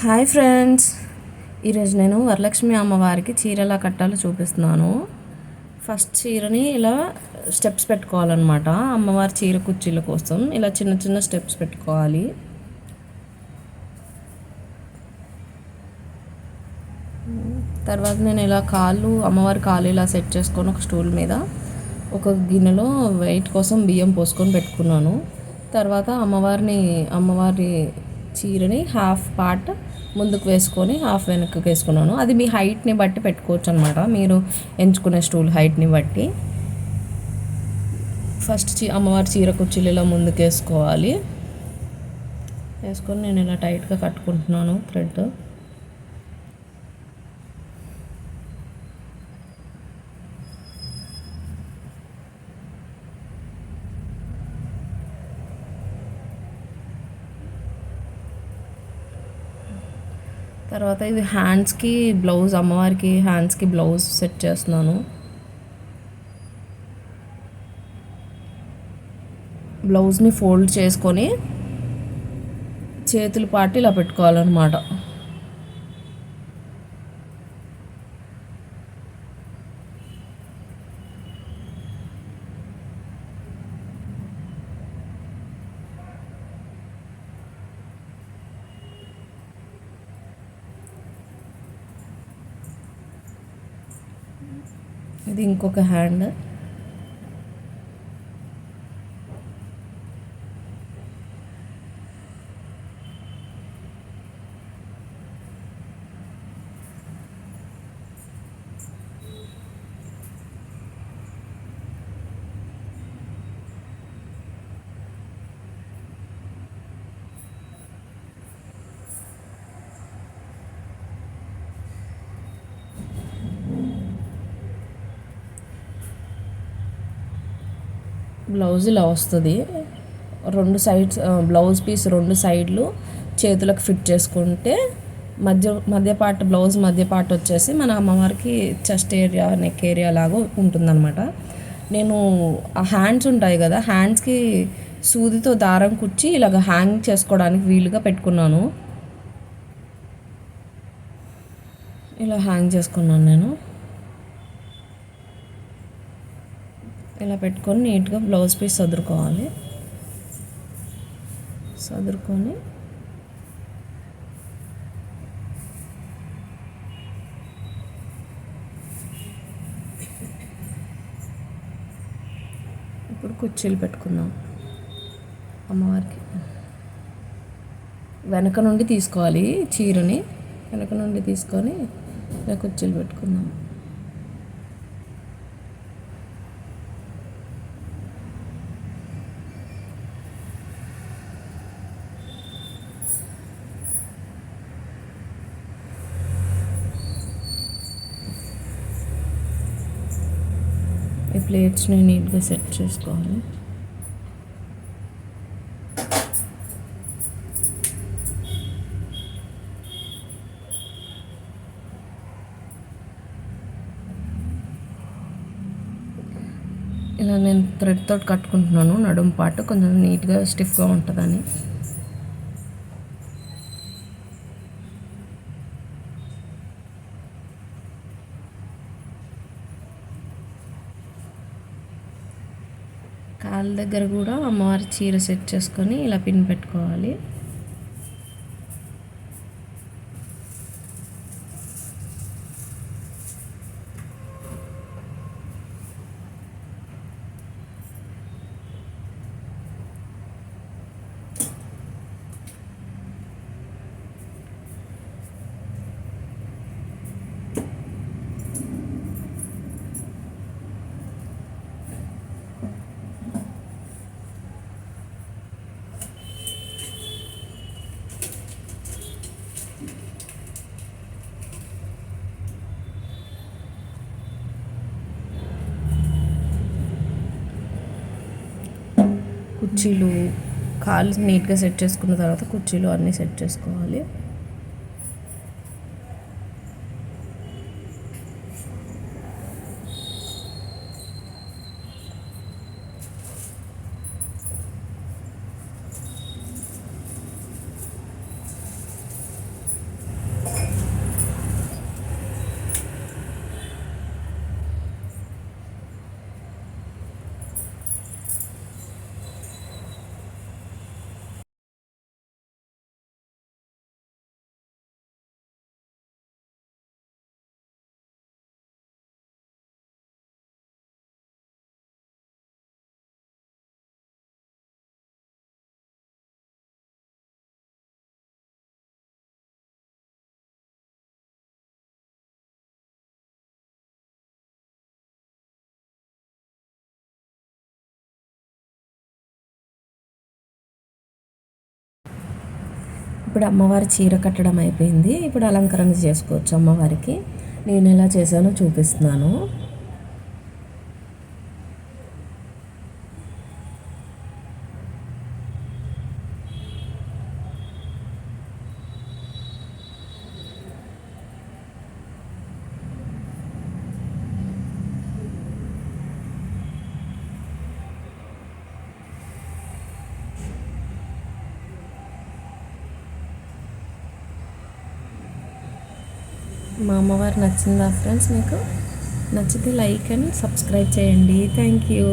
Hi friends, ఈరోజు నేను వరలక్ష్మి అమ్మవారికి చీర ఎలా కట్టాలో చూపిస్తున్నాను. ఫస్ట్ చీరని ఇలా స్టెప్స్ పెట్టుకోవాలన్నమాట. అమ్మవారి చీర కుర్చీల కోసం ఇలా చిన్న చిన్న స్టెప్స్ పెట్టుకోవాలి. తర్వాత నేను ఇలా అమ్మవారి కాళ్ళు ఇలా సెట్ చేసుకొని ఒక స్టూల్ మీద ఒక గిన్నెలో వెయిట్ కోసం బియ్యం పోసుకొని పెట్టుకున్నాను. తర్వాత అమ్మవారి చీరని హాఫ్ పార్ట్ ముందుకు వేసుకొని హాఫ్ వెనక్కి వేసుకున్నాను. అది మీ హైట్ని బట్టి పెట్టుకోవచ్చు అనమాట, మీరు ఎంచుకునే స్టూల్ హైట్ని బట్టి. ఫస్ట్ అమ్మవారి చీర కుర్చీలు ఇలా ముందుకు వేసుకొని నేను ఇలా టైట్గా కట్టుకుంటున్నాను థ్రెడ్. తర్వాత ఇది హ్యాండ్స్కి బ్లౌజ్, అమ్మవారికి హ్యాండ్స్కి బ్లౌజ్ సెట్ చేస్తున్నాను. బ్లౌజ్ని ఫోల్డ్ చేసుకొని చేతుల పాటు ఇలా పెట్టుకోవాలన్నమాట. ఇది ఇంకొక హ్యాండ్. బ్లౌజ్ ఇలా వస్తుంది. రెండు సైడ్స్ బ్లౌజ్ పీస్ రెండు సైడ్లు చేతులకు ఫిట్ చేసుకుంటే మధ్య పార్ట్ బ్లౌజ్ మధ్య పార్ట్ వచ్చేసి మన అమ్మవారికి చెస్ట్ ఏరియా, నెక్ ఏరియా లాగా ఉంటుందన్నమాట. నేను ఆ హ్యాండ్స్ ఉంటాయి కదా, హ్యాండ్స్కి సూదితో దారం కుచ్చి ఇలాగ హ్యాంగ్ చేసుకోవడానికి వీలుగా పెట్టుకున్నాను. ఇలా హ్యాంగ్ చేసుకున్నాను నేను. ఇలా పెట్టుకొని నీట్గా బ్లౌజ్ పీస్ సదురుకోవాలి. సదురుకొని ఇప్పుడు కుర్చీలు పెట్టుకుందాం. అమ్మవారికి వెనక నుండి తీసుకోవాలి చీరని, వెనక నుండి తీసుకొని ఇలా కుర్చీలు పెట్టుకుందాం. ఈ ప్లేట్స్ని నీట్గా సెట్ చేసుకోవాలి. ఇలా నేను థ్రెడ్ తోటి కట్టుకుంటున్నాను, నడుము పాటు కొంచెం నీట్గా స్టిఫ్గా ఉంటుందని. కాళ్ళ దగ్గర కూడా అమ్మవారి చీర సెట్ చేసుకొని ఇలా పిన్ పెట్టుకోవాలి. కుర్చీలు కాళ్ళు నీట్గా సెట్ చేసుకున్న తర్వాత కుర్చీలు అన్నీ సెట్ చేసుకోవాలి. ఇప్పుడు అమ్మవారి చీర కట్టడం అయిపోయింది. ఇప్పుడు అలంకరణ చేసుకోవచ్చు అమ్మవారికి. నేను ఎలా చేశానో చూపిస్తున్నాను. మా అమ్మవారు నచ్చిందా ఫ్రెండ్స్? మీకు నచ్చితే లైక్ అండ్ సబ్స్క్రైబ్ చేయండి. Thank you.